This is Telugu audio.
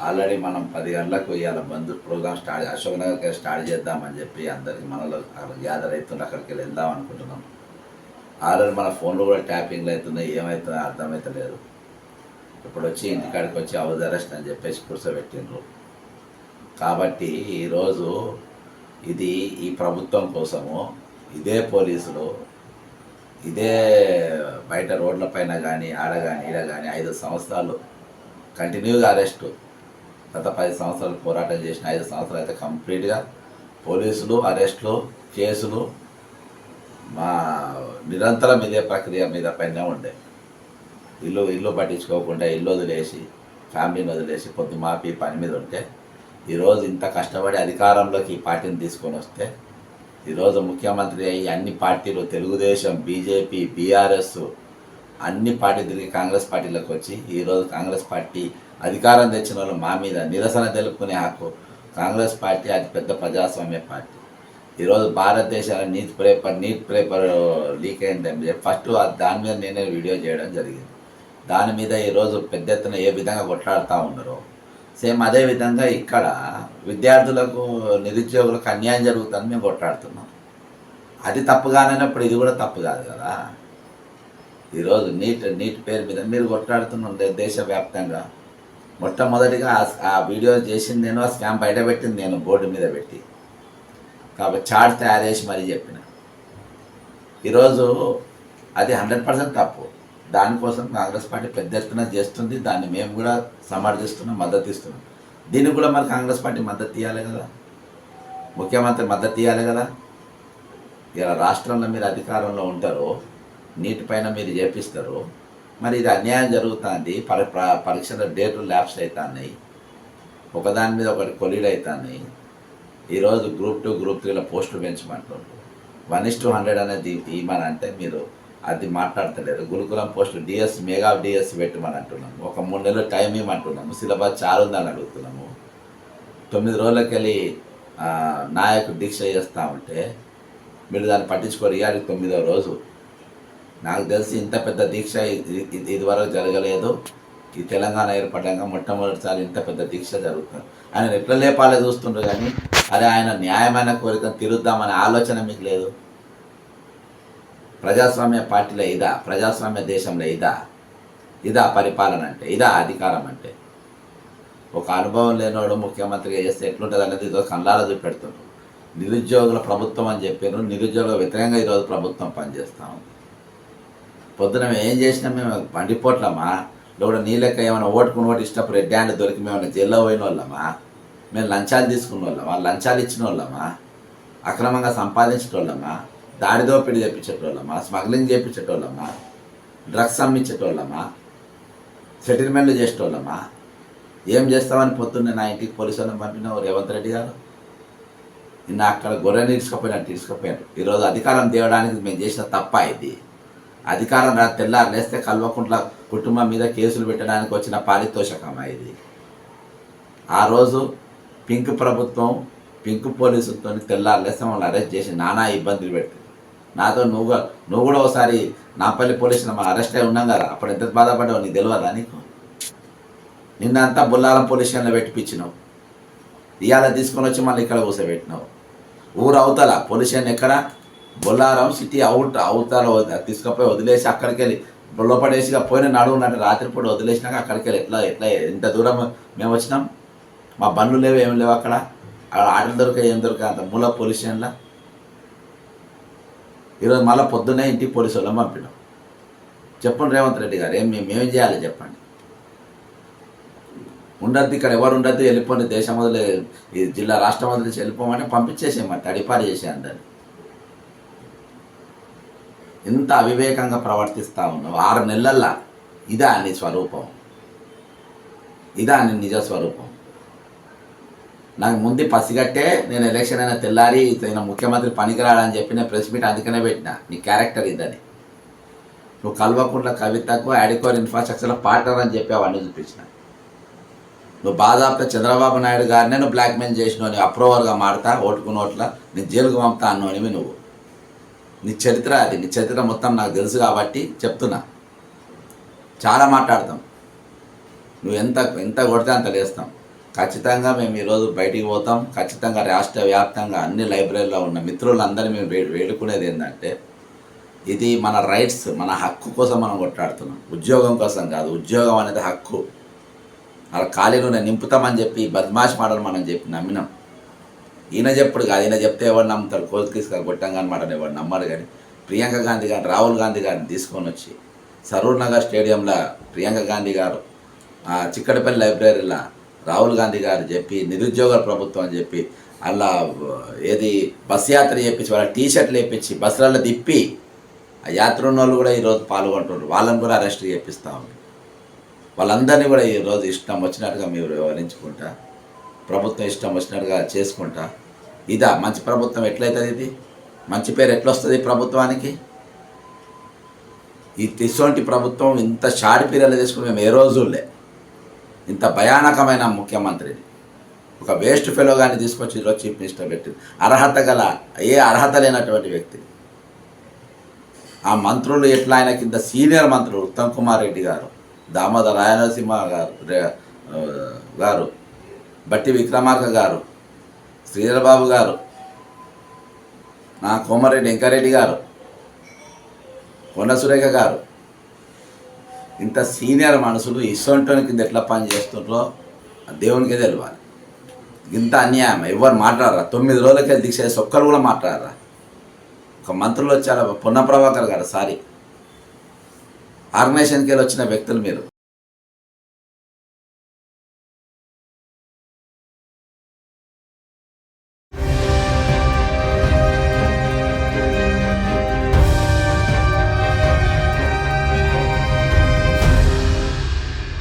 ఆల్రెడీ మనం 10 గంటలకు ఇవాళ బంద్ ప్రోగ్రామ్ అశోక్ నగర్కి స్టార్ట్ చేద్దామని చెప్పి అందరికి మనలో గ్యాదర్ అవుతుండే అక్కడికి వెళ్దాం అనుకుంటున్నాం. ఆల్రెడీ మన ఫోన్లో కూడా ట్యాపింగ్లు అవుతున్నాయి, ఏమవుతుందో అర్థమవుతలేదు. ఇప్పుడు వచ్చి ఇంటికాడికి వచ్చి హౌస్ అరెస్ట్ అని చెప్పేసి కూర్చోబెట్టిండ్రు. కాబట్టి ఈరోజు ఇది ఈ ప్రభుత్వం కోసము ఇదే పోలీసులు ఇదే బయట రోడ్ల పైన కానీ ఆడ కానీ ఈడ కానీ 5 సంవత్సరాలు కంటిన్యూగా అరెస్టు. గత 10 సంవత్సరాలు పోరాటం చేసిన 5 సంవత్సరాలు అయితే కంప్లీట్గా పోలీసులు అరెస్టులు కేసులు మా నిరంతరం ఇదే ప్రక్రియ మీద పైన ఉండే. ఇల్లు పట్టించుకోకుండా ఇల్లు వదిలేసి ఫ్యామిలీని వదిలేసి పొద్దు మాపి పని మీద ఉంటే ఈరోజు ఇంత కష్టపడి అధికారంలోకి ఈ పార్టీని తీసుకొని వస్తే ఈరోజు ముఖ్యమంత్రి అయ్యి అన్ని పార్టీలు తెలుగుదేశం, బీజేపీ, బీఆర్ఎస్ అన్ని పార్టీ తిరిగి కాంగ్రెస్ పార్టీలోకి వచ్చి ఈరోజు కాంగ్రెస్ పార్టీ అధికారం తెచ్చిన వాళ్ళు మా మీద నిరసన తెలుపుకునే హక్కు. కాంగ్రెస్ పార్టీ అతి పెద్ద ప్రజాస్వామ్య పార్టీ. ఈరోజు భారతదేశంలో నీట్ పేపర్ లీక్ అయిందని చెప్పి ఫస్ట్ దాని మీద నేనే వీడియో చేయడం జరిగింది. దాని మీద ఈరోజు పెద్ద ఎత్తున ఏ విధంగా కొట్లాడుతూ ఉన్నారో సేమ్ అదే విధంగా ఇక్కడ విద్యార్థులకు నిరుద్యోగులకు అన్యాయం జరుగుతుందని మేము కొట్లాడుతున్నాం. అది తప్పు కానప్పుడు ఇది కూడా తప్పు కాదు కదా. ఈరోజు నీట్ పేరు మీద మీరు కొట్లాడుతున్నాం దేశవ్యాప్తంగా. మొట్టమొదటిగా ఆ వీడియో చేసింది నేను, ఆ స్కామ్ బయట పెట్టింది నేను బోర్డు మీద పెట్టి, కాబట్టి చార్ట్ తయారు చేసి మరీ చెప్పిన. ఈరోజు అది 100% తప్పు. దానికోసం కాంగ్రెస్ పార్టీ పెద్ద ఎత్తున చేస్తుంది. దాన్ని మేము కూడా సమర్థిస్తున్నాం, మద్దతు ఇస్తున్నాం. దీనికి కూడా మరి కాంగ్రెస్ పార్టీ మద్దతు ఇవ్వాలి కదా, ముఖ్యమంత్రి మద్దతు ఇవ్వాలి కదా. ఇలా రాష్ట్రంలో మీరు అధికారంలో ఉంటారు, నీటిపైన మీరు చేపిస్తారు, మరి ఇది అన్యాయం జరుగుతుంది. పరీక్షల డేట్లు ల్యాబ్స్ అవుతున్నాయి, ఒకదాని మీద ఒకటి కొలీడ్ అవుతున్నాయి. ఈరోజు గ్రూప్ 2 గ్రూప్ 3లో పోస్టులు పెంచమంటున్నారు. 1:100 అనేది ఇవ్వమని అంటే మీరు అది మాట్లాడతలేరు. గురుకులం పోస్టు డిఎస్ మెగా డిఎస్ పెట్టమని అంటున్నాము. ఒక 3 నెలలు టైం ఇవ్వమంటున్నాము. సిలబస్ చాలా ఉందని అడుగుతున్నాము. 9 రోజులకి వెళ్ళి నాయకుడు దీక్ష చేస్తూ ఉంటే మీరు దాన్ని పట్టించుకోరు. ఇవాళ 9వ రోజు. నాకు తెలిసి ఇంత పెద్ద దీక్ష ఇదివరకు జరగలేదు. ఈ తెలంగాణ ఏర్పడ్డాక మొట్టమొదటిసారి ఇంత పెద్ద దీక్ష జరుగుతుంది. ఆయన ఎట్లా లేపాలో చూస్తుండ్రు కానీ అరే ఆయన న్యాయమైన కోరికను తీరుద్దామనే ఆలోచన మీకు లేదు. ప్రజాస్వామ్య పార్టీలో ఇదా, ప్రజాస్వామ్య దేశంలో ఇదా పరిపాలన అంటే, ఇదా అధికారం అంటే. ఒక అనుభవం లేనివాడు ముఖ్యమంత్రిగా చేస్తే ఎట్లుంటుంది అనేది ఈరోజు కళ్ళారా చూపెడుతున్నారు. నిరుద్యోగుల ప్రభుత్వం అని చెప్పారు, నిరుద్యోగుల వ్యతిరేకంగా ఈరోజు ప్రభుత్వం పనిచేస్తాము. పొద్దున మేము ఏం చేసినా మేము బండిపోట్లమా, లేకపోతే నీళ్ళక ఏమైనా ఓటు ఇష్టప్పుడు రెడ్ హ్యాండ్ దొరికి మేము జైల్లో పోయిన వాళ్ళమా, మేము లంచాలు తీసుకున్న వాళ్ళమా, లంచాలు ఇచ్చిన వాళ్ళమా, అక్రమంగా సంపాదించిన వాళ్ళమా, దాడి దోపిడీ చేయించేటోళ్ళమా, స్మగ్లింగ్ చేయించేటోళ్ళమా, డ్రగ్స్ అమ్మించేటోళ్ళమా, సెటిల్మెంట్లు చేసేటోళ్ళమా? ఏం చేస్తామని పొద్దున్నే నా ఇంటికి పోలీసు వాళ్ళని పంపినావు రేవంత్ రెడ్డి గారు. నిన్న అక్కడ గొర్రెని తీసుకుపోయారు. ఈరోజు అధికారం తేవడానికి మేము చేసిన తప్ప ఇది. అధికారం తెల్లారు లేస్తే కల్వకుంట్ల కుటుంబం మీద కేసులు పెట్టడానికి వచ్చిన పారితోషకమా ఇది. ఆ రోజు పింక్ ప్రభుత్వం పింక్ పోలీసులతో తెల్లారు లేస్తే మమ్మల్ని అరెస్ట్ చేసి నానా ఇబ్బందులు పెట్టి నాతో నువ్వు కూడా ఒకసారి నాపల్లి పోలీసులు మనం అరెస్ట్ అయి ఉన్నాం కదా, అప్పుడు ఎంత బాధపడ్డావు నీకు తెలియదా? నీకు నిన్నంతా బుల్లారం పోలీస్ స్టేషన్లో పెట్టిపించినావు. ఇవాళ తీసుకొని వచ్చి మళ్ళీ ఇక్కడ కూర్చోబెట్టినావు. ఊరు అవతల పోలీస్ స్టేషన్ ఎక్కడ? బొల్లారం సిటీ అవతల తీసుకుపోయి వదిలేసి అక్కడికి వెళ్ళి లోపడేసిగా పోయిన నడువున్నట్టు రాత్రిపూట వదిలేసినాక అక్కడికి వెళ్ళి ఎట్లా ఎంత దూరం మేము వచ్చినాం. మా బండ్లు లేవు, ఏమి లేవు. అక్కడ ఆటలు దొరికాయి, ఏం దొరికాయి అంత మూల పోలీస్ స్టేషన్లో. ఈరోజు మళ్ళీ పొద్దున్నే ఇంటికి పోలీసు వాళ్ళని పంపినాం. చెప్పండి రేవంత్ రెడ్డి గారు, మేమేం చేయాలి చెప్పండి. ఉండద్దు ఇక్కడ, ఎవరు ఉండద్దు, వెళ్ళిపోండి, దేశం వదిలే ఈ జిల్లా రాష్ట్రం వదిలేసి వెళ్ళిపోమంటే పంపించేసేయమంటే తడిపారి చేసే అందరిని. ఇంత అవివేకంగా ప్రవర్తిస్తూ ఉన్నావు 6 నెలల్లో. ఇదా నీ స్వరూపం? ఇదా నీ నిజ స్వరూపం? నాకు ముందు పసిగట్టే నేను ఎలక్షన్ అయినా తెల్లారి ఈయన ముఖ్యమంత్రి పనికిరాడని చెప్పి నేను ప్రెస్ మీట్ అందుకనే పెట్టిన. నీ క్యారెక్టర్ ఇదని. నువ్వు కల్వకుంట్ల కవితకు అడికోర్ ఇన్ఫ్రాస్ట్రక్చర్లో పార్ట్నర్ అని చెప్పి అవన్నీ చూపించిన. నువ్వు బాధాప్త చంద్రబాబు నాయుడు గారినే నువ్వు బ్లాక్మెయిల్ చేసినావు. నీ అప్రూవర్గా మాడతా ఓట్ల నేను జైలుకు పంపుతా అన్నోనివి నువ్వు. నీ చరిత్ర అది. నీ చరిత్ర మొత్తం నాకు తెలుసు కాబట్టి చెప్తున్నా. చాలా మాట్లాడతాం. నువ్వు ఎంత కొడితే అంత లేస్తాం. ఖచ్చితంగా మేము ఈరోజు బయటికి పోతాం. ఖచ్చితంగా రాష్ట్ర వ్యాప్తంగా అన్ని లైబ్రరీలో ఉన్న మిత్రులందరినీ మేము వేడుకునేది ఏంటంటే, ఇది మన రైట్స్, మన హక్కు కోసం మనం కొట్లాడుతున్నాం, ఉద్యోగం కోసం కాదు. ఉద్యోగం అనేది హక్కు. అలా ఖాళీలు నింపుతామని చెప్పి బద్మాష్ మాటలు మనం చెప్పి నమ్మినాం. ఈయన చెప్పుడు కాదు, ఈయన చెప్తే ఎవరు నమ్ముతారు? కోర్టు తీసుకొని కొట్టంగాని మాటని ఎవరు నమ్మరు. కానీ ప్రియాంక గాంధీ గారిని, రాహుల్ గాంధీ గారిని తీసుకొని వచ్చి సరూర్ నగర్ స్టేడియంలో ప్రియాంక గాంధీ గారు, చిక్కడపల్లి లైబ్రరీలో రాహుల్ గాంధీ గారు చెప్పి నిరుద్యోగ ప్రభుత్వం అని చెప్పి అలా ఏది బస్ యాత్ర చేయించి వాళ్ళ టీషర్ట్లు వేయించి బస్సులలో తిప్పి ఆ యాత్ర ఉన్న వాళ్ళు కూడా ఈరోజు పాల్గొంటున్నారు. వాళ్ళని కూడా అరెస్ట్ చేపిస్తూ ఉన్నారు. వాళ్ళందరినీ కూడా ఈరోజు ఇష్టం వచ్చినట్టుగా మీరు వివరించుకుంటా, ప్రభుత్వం ఇష్టం వచ్చినట్టుగా చేసుకుంటా. ఇదా మంచి ప్రభుత్వం? ఎట్లయితుంది ఇది? మంచి పేరు ఎట్లొస్తుంది ప్రభుత్వానికి? ఈ ఇటువంటి ప్రభుత్వం ఇంత షార్ట్ పీరియడ్లో తీసుకుని మేము ఏ రోజులే ఇంత భయానకమైన ముఖ్యమంత్రిని, ఒక వేస్ట్ ఫెలో కానీ తీసుకొచ్చి ఈరోజు చీఫ్ మినిస్టర్ పెట్టింది. అర్హత గల, ఏ అర్హత లేనటువంటి వ్యక్తిని. ఆ మంత్రులు ఎట్లా ఆయన కింద సీనియర్ మంత్రులు ఉత్తమ్ కుమార్ రెడ్డి గారు, దామోదర్ రాయనరసింహ గారు, బట్టి విక్రమార్క గారు, శ్రీధరబాబు గారు, నా కోమరెడ్డి వెంకరెడ్డి గారు, కొండ సురేఖ గారు, ఇంత సీనియర్ మనుషులు ఇసొంటోని కింద ఎట్లా పని చేస్తుండ్రో దేవునికే తెలియాలి. ఇంత అన్యాయం ఎవరు మాట్లాడరా? 9 రోజులకే దీక్ష చేసి ఒక్కరు కూడా మాట్లాడరా? ఒక మంత్రులు వచ్చారు, పొన్న ప్రభాకర్ గారు, ఆర్గనైజేషన్కి వెళ్ళి వచ్చిన వ్యక్తులు మీరు.